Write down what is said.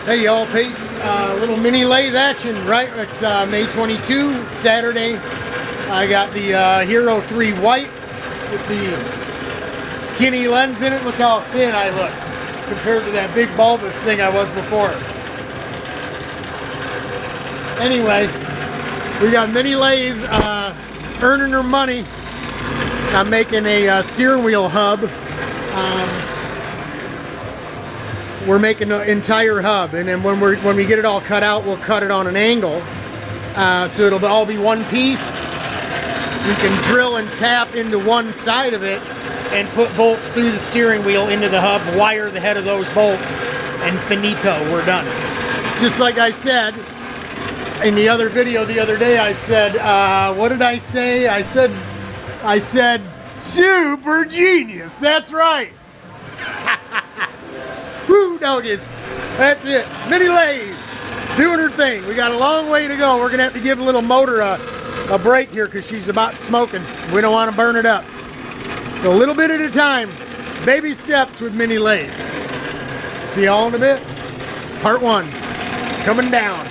Hey y'all, peace. Little mini lathe action, right? It's May 22, Saturday. I got the Hero 3 white with the skinny lens in it. Look how thin I look compared to that big bulbous thing I was before. Anyway, we got mini lathe earning her money. I'm making a steering wheel hub. We're making the entire hub, and then when we get it all cut out, we'll cut it on an angle, so it'll all be one piece. We can drill and tap into one side of it and put bolts through the steering wheel into the hub, wire the head of those bolts, and finito, we're done. Just like I said in the other video the other day, I said, what did I say? I said super genius. That's right. Woo, doggies. That's it. Mini lathe doing her thing. We got a long way to go. We're gonna have to give a little motor a break here because she's about smoking. We don't want to burn it up. So a little bit at a time. Baby steps with mini lathe. See y'all in a bit. Part 1 coming down.